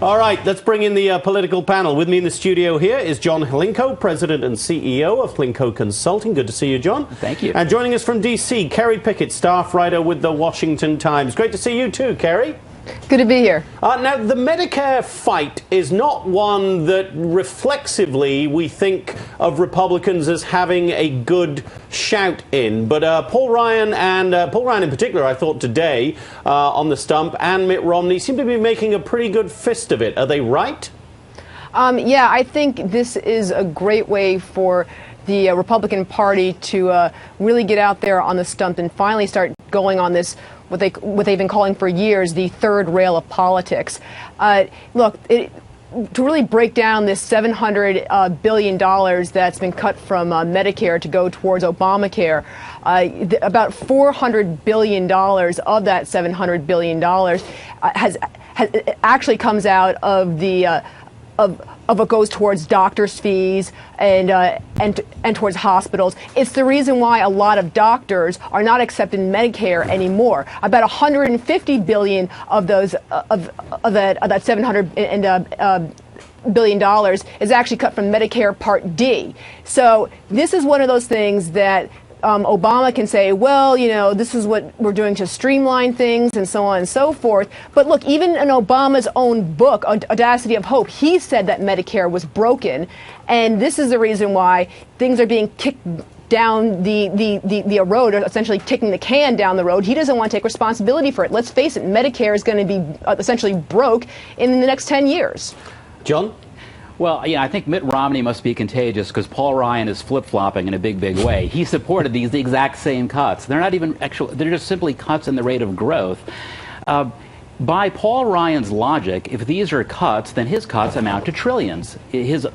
All right, let's bring in the political panel. With me in the studio here is John Hlinko, President and CEO of Hlinko Consulting. Good to see you, John. Thank you. And joining us from D.C., Kerry Pickett, staff writer with the Washington Times. Great to see you too, Kerry. Good to be here. Now, the Medicare fight is not one that reflexively we think of Republicans as having a good shout in. But Paul Ryan in particular, I thought today on the stump, and Mitt Romney seem to be making a pretty good fist of it. Are they right? Yeah, I think this is a great way for the Republican Party to really get out there on the stump and finally start going on this, what they've been calling for years, the third rail of politics. Look, to really break down this $700 billion that's been cut from Medicare to go towards Obamacare, about $400 billion of that $700 billion has actually comes out of the of what goes towards doctors' fees and towards hospitals. It's the reason why a lot of doctors are not accepting Medicare anymore. About $150 billion of those of that $700 billion is actually cut from Medicare Part D. So this is one of those things that Obama can say, well, you know, this is what we're doing to streamline things and so on and so forth. But look, even in Obama's own book, Audacity of Hope, he said that Medicare was broken. And this is the reason why things are being kicked down the road, or essentially kicking the can down the road. He doesn't want to take responsibility for it. Let's face it, Medicare is going to be essentially broke in the next 10 years. John? Well, yeah, I think Mitt Romney must be contagious because Paul Ryan is flip-flopping in a big, big way. He supported the exact same cuts. They're not even actual, they're just simply cuts in the rate of growth. By Paul Ryan's logic, if these are cuts, then his cuts amount to trillions. His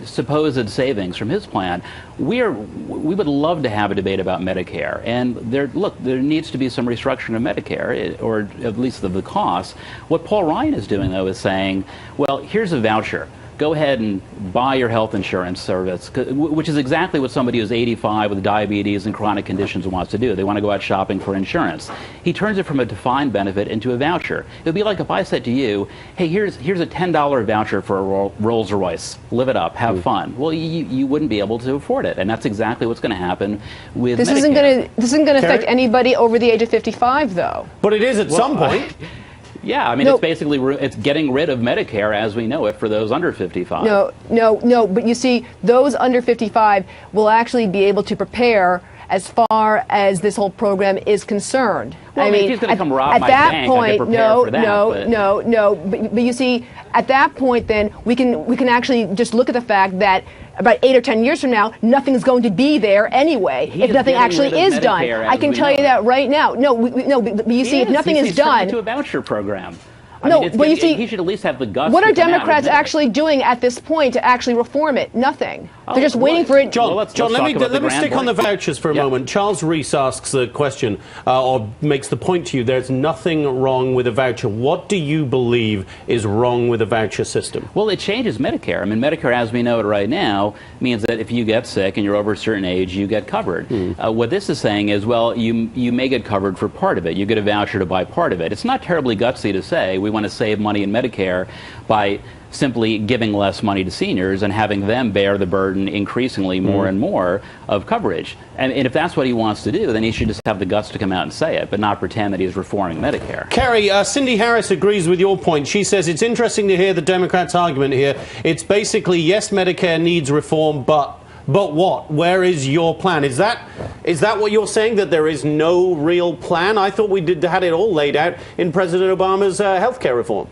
supposed savings from his plan. We would love to have a debate about Medicare. And there needs to be some restructuring of Medicare, or at least of the costs. What Paul Ryan is doing, though, is saying, well, here's a voucher. Go ahead and buy your health insurance service, which is exactly what somebody who's 85 with diabetes and chronic conditions wants to do. They want to go out shopping for insurance. He turns it from a defined benefit into a voucher. It would be like if I said to you, hey, here's a $10 voucher for a Rolls Royce. Live it up. Have fun. Well, you wouldn't be able to afford it. And that's exactly what's going to happen with Medicare. This isn't going to affect anybody over the age of 55, though. But it is at some point. Yeah, I mean, it's basically it's getting rid of Medicare as we know it for those under 55. No, but you see, those under 55 will actually be able to prepare as far as this whole program is concerned. Well, I mean, if he's going to come rob my bank, I could prepare for that. No. But you see, at that point, then we can actually just look at the fact that about 8 or 10 years from now, nothing's going to be there anyway. If nothing actually is done, I can tell you that right now. But you see, if nothing is done, to a voucher program. But you see, he should at least have the guts. What are Democrats actually doing at this point to actually reform it? Nothing. They're just waiting for it. John, let me stick on the vouchers for a moment. Charles Reese asks the question, or makes the point to you, there's nothing wrong with a voucher. What do you believe is wrong with a voucher system? Well, it changes Medicare. I mean, Medicare, as we know it right now, means that if you get sick and you're over a certain age, you get covered. What this is saying is, well, you may get covered for part of it. You get a voucher to buy part of it. It's not terribly gutsy to say we want to save money in Medicare by simply giving less money to seniors and having them bear the burden increasingly more and more of coverage. And if that's what he wants to do, then he should just have the guts to come out and say it, but not pretend that he's reforming Medicare. Kerry, Cindy Harris agrees with your point. She says it's interesting to hear the Democrats' argument here. It's basically, yes, Medicare needs reform, but what? Where is your plan? Is that what you're saying, that there is no real plan? I thought we had it all laid out in President Obama's health care reform.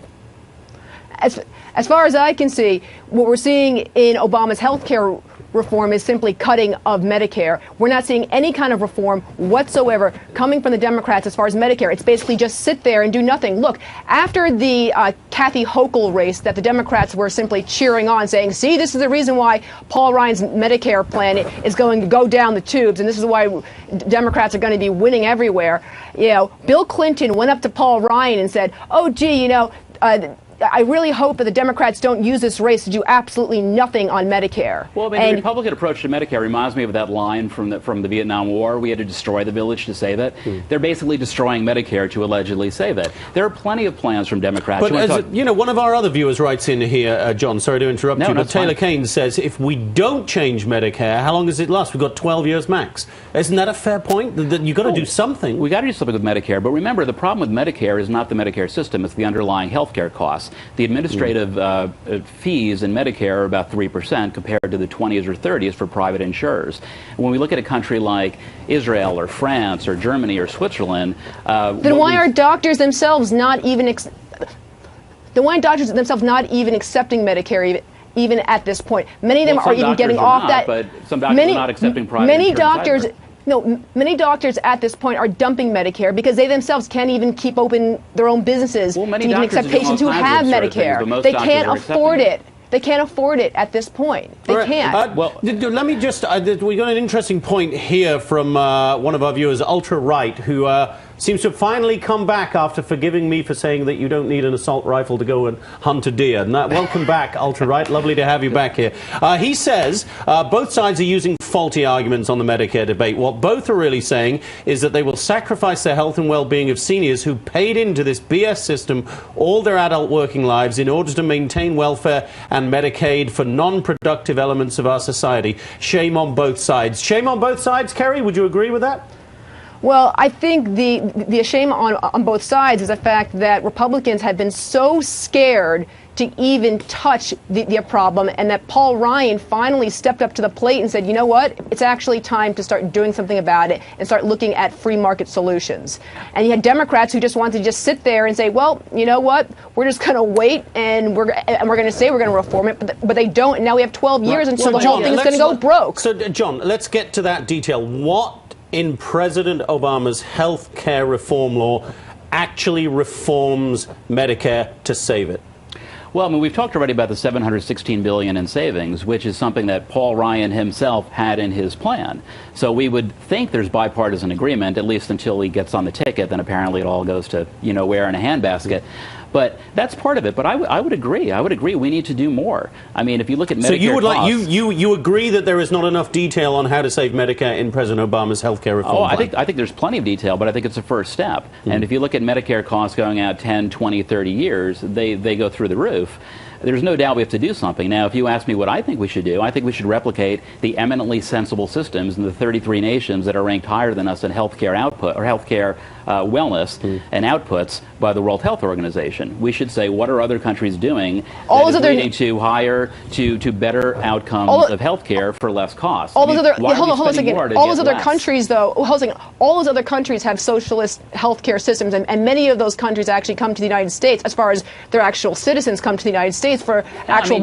As far as I can see, what we're seeing in Obama's health care reform is simply cutting of Medicare. We're not seeing any kind of reform whatsoever coming from the Democrats as far as Medicare. It's basically just sit there and do nothing. Look, after the Kathy Hochul race that the Democrats were simply cheering on, saying, see, this is the reason why Paul Ryan's Medicare plan is going to go down the tubes, and this is why Democrats are going to be winning everywhere. You know, Bill Clinton went up to Paul Ryan and said, oh, gee, you know, I really hope that the Democrats don't use this race to do absolutely nothing on Medicare. Well, I mean, the Republican approach to Medicare reminds me of that line from the Vietnam War. We had to destroy the village to save it. They're basically destroying Medicare to allegedly save it. There are plenty of plans from Democrats. But you know, one of our other viewers writes in here, John, sorry to interrupt you, but Taylor Kane says, if we don't change Medicare, how long does it last? We've got 12 years max. Isn't that a fair point? That you've got to do something. We got to do something with Medicare. But remember, the problem with Medicare is not the Medicare system, it's the underlying health care costs. The administrative fees in Medicare are about 3% compared to the 20s or 30s for private insurers. When we look at a country like Israel or France or Germany or Switzerland... then why are doctors themselves not even... not even accepting Medicare even at this point? Many of them are even getting off that. But some doctors are not accepting private insurance either. No, many doctors at this point are dumping Medicare because they themselves can't even keep open their own businesses to even accept patients who have Medicare. They can't afford it. They can't afford it at this point. They can't. Well, let me just... we got an interesting point here from one of our viewers, Ultra Right, who seems to have finally come back after forgiving me for saying that you don't need an assault rifle to go and hunt a deer. Welcome back, Ultra Right. Lovely to have you back here. He says both sides are using faulty arguments on the Medicare debate. What both are really saying is that they will sacrifice the health and well-being of seniors who paid into this BS system all their adult working lives in order to maintain welfare and Medicaid for non-productive elements of our society. Shame on both sides. Shame on both sides, Kerry? Would you agree with that? Well, I think the shame on both sides is the fact that Republicans have been so scared to even touch the problem, and that Paul Ryan finally stepped up to the plate and said, you know what, it's actually time to start doing something about it and start looking at free market solutions. And you had Democrats who just wanted to just sit there and say, well, you know what, we're just going to wait and we're going to say we're going to reform it, but they don't, and now we have 12 years until the whole thing is going to go broke. So, John, let's get to that detail. What in President Obama's health care reform law actually reforms Medicare to save it? Well, I mean, we've talked already about the $716 billion in savings, which is something that Paul Ryan himself had in his plan. So we would think there's bipartisan agreement, at least until he gets on the ticket. Then apparently it all goes to, you know, where in a handbasket. But that's part of it. But I would agree. I would agree we need to do more. I mean, if you look at Medicare so you would costs, you agree that there is not enough detail on how to save Medicare in President Obama's health care reform plan? I think there's plenty of detail, but I think it's a first step. And if you look at Medicare costs going out 10, 20, 30 years, they go through the roof. There's no doubt we have to do something. Now, if you ask me what I think we should do, I think we should replicate the eminently sensible systems in the 33 nations that are ranked higher than us in healthcare output or healthcare wellness and outputs by the World Health Organization. We should say, what are other countries doing that is leading to higher, to better outcomes of healthcare for less cost? All those other countries, though, all those other countries have socialist healthcare systems, and many of those countries actually come to the United States, as far as their actual citizens come to the United States for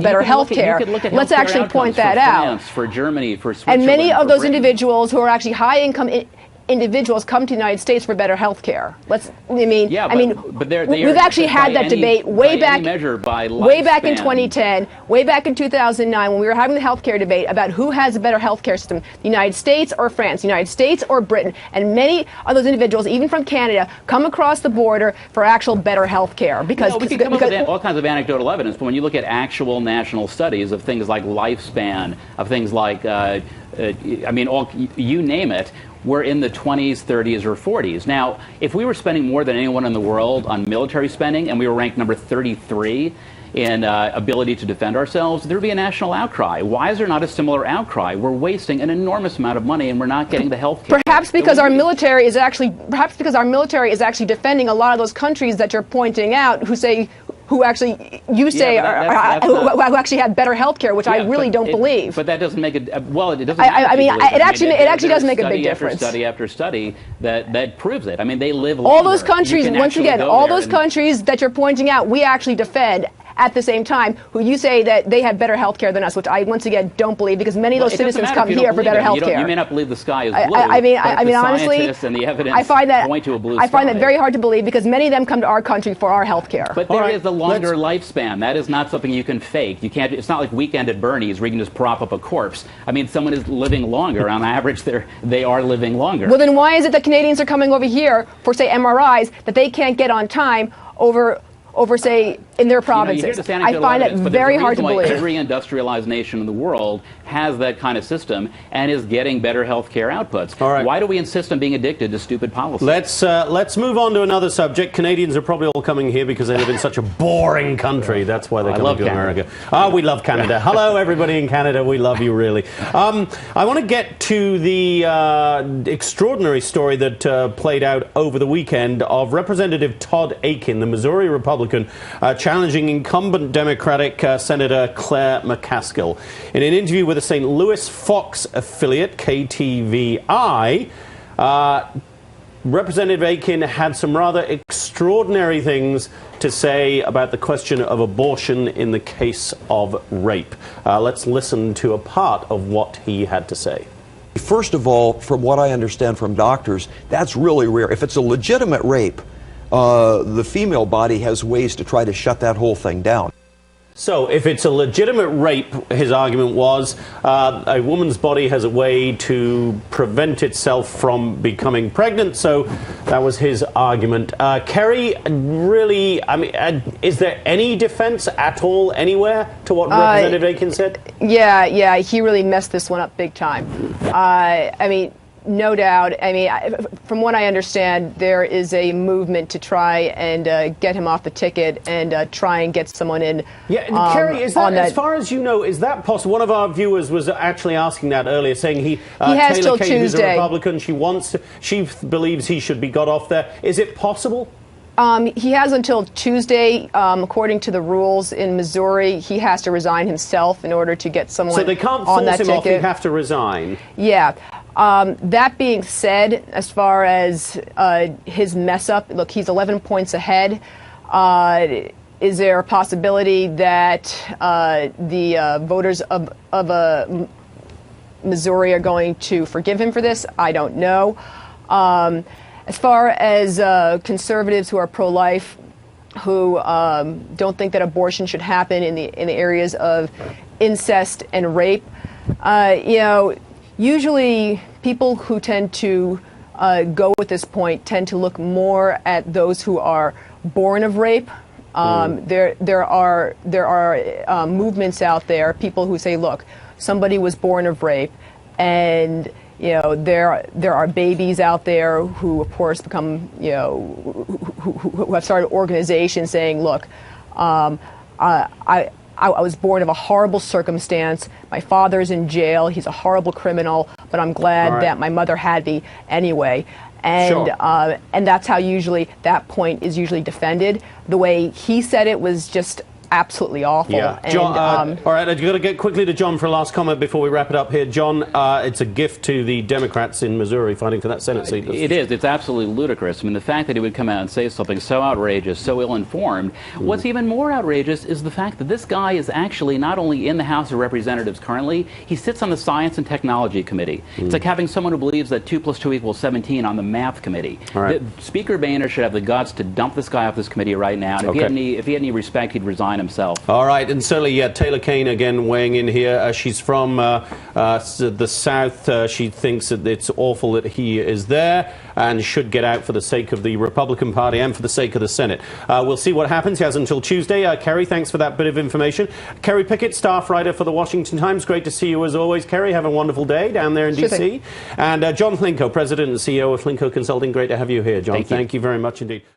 better health care. Let's actually point that out. For Germany, for Switzerland, and many of those individuals who are actually high-income individuals come to the United States for better health care. We've actually had that debate way back in 2010, way back in 2009, when we were having the health care debate about who has a better health care system, the United States or France, the United States or Britain. And many of those individuals, even from Canada, come across the border for actual better health care. Because we can come up with all kinds of anecdotal evidence, but when you look at actual national studies of things like lifespan, of things like, you name it, we're in the 20s, 30s, or 40s. Now, if we were spending more than anyone in the world on military spending and we were ranked number 33 in ability to defend ourselves, there would be a national outcry. Why is there not a similar outcry? We're wasting an enormous amount of money and we're not getting the health care. Perhaps because our military is actually defending a lot of those countries that you're pointing out who actually have better health care, which I really don't believe. But that doesn't make it, it doesn't. It actually does make a big difference. Study after study that proves it. I mean, they live longer. All those countries, once again, all those countries that you're pointing out, we actually defend at the same time, who you say that they have better health care than us, which I, once again, don't believe, because many of those citizens come here for better health care. You may not believe the sky is blue, honestly, and the evidence point to a blue sky. I find that very hard to believe, because many of them come to our country for our health care. But there is a longer lifespan. That is not something you can fake. You can't. It's not like Weekend at Bernie's where you can just prop up a corpse. I mean, someone is living longer. On average, they are living longer. Well, then why is it that Canadians are coming over here for, say, MRIs that they can't get on time over say, in their You provinces. hear this I anecdotal find evidence, it but very there's a hard to reason why believe. every industrialized nation in the world has that kind of system and is getting better health care outputs. All right. Why do we insist on being addicted to stupid policy? Let's move on to another subject. Canadians are probably all coming here because they live in such a boring country. That's why they're coming to America. Oh, we love Canada. Hello, everybody in Canada. We love you, really. I want to get to the extraordinary story that played out over the weekend of Representative Todd Akin, the Missouri Republican, challenging incumbent Democratic Senator Claire McCaskill. In an interview with a St. Louis Fox affiliate, KTVI, Representative Akin had some rather extraordinary things to say about the question of abortion in the case of rape. Let's listen to a part of what he had to say. First of all, from what I understand from doctors, that's really rare. If it's a legitimate rape, the female body has ways to try to shut that whole thing down. So, if it's a legitimate rape, his argument was, a woman's body has a way to prevent itself from becoming pregnant. So, that was his argument. Kerry, really, I mean, is there any defense at all anywhere to what Representative Akin said? Yeah, he really messed this one up big time. I mean, no doubt. I mean, from what I understand, there is a movement to try and get him off the ticket and try and get someone in. Yeah, Kerry, is that, as far as you know, is that possible? One of our viewers was actually asking that earlier, saying he has Taylor till Kate, who's a Tuesday. Republican, she believes he should be got off there. Is it possible? He has until Tuesday, according to the rules in Missouri. He has to resign himself in order to get someone on that ticket. So they can't force him off, he'd have to resign. Yeah. That being said, as far as his mess up, look, he's 11 points ahead. Is there a possibility that the voters of Missouri are going to forgive him for this? I don't know. As far as conservatives who are pro-life, who don't think that abortion should happen in the areas of incest and rape, usually people who tend to go at this point tend to look more at those who are born of rape. There are movements out there, people who say, look, somebody was born of rape, and there are babies out there who, of course, become, who have started organizations saying, look, I was born of a horrible circumstance. My father's in jail. He's a horrible criminal, but I'm glad that my mother had me anyway. And and that's how usually that point is usually defended. The way he said it was just absolutely awful. Yeah. And, John, all right, I've got to get quickly to John for a last comment before we wrap it up here. John, it's a gift to the Democrats in Missouri fighting for that Senate seat. It is. It's absolutely ludicrous. I mean, the fact that he would come out and say something so outrageous, so ill-informed. What's even more outrageous is the fact that this guy is actually not only in the House of Representatives currently, he sits on the Science and Technology Committee. It's like having someone who believes that 2 + 2 = 17 on the Math Committee. Speaker Boehner should have the guts to dump this guy off this committee right now. And if he had any respect, he'd resign himself. All right, and certainly, Taylor Kane again weighing in here. She's from the South. She thinks that it's awful that he is there and should get out for the sake of the Republican Party and for the sake of the Senate. We'll see what happens. He has until Tuesday. Kerry, thanks for that bit of information. Kerry Pickett, staff writer for the Washington Times. Great to see you as always, Kerry. Have a wonderful day down there in D.C. And John Hlinko, President and CEO of Hlinko Consulting. Great to have you here, John. Thank you very much indeed.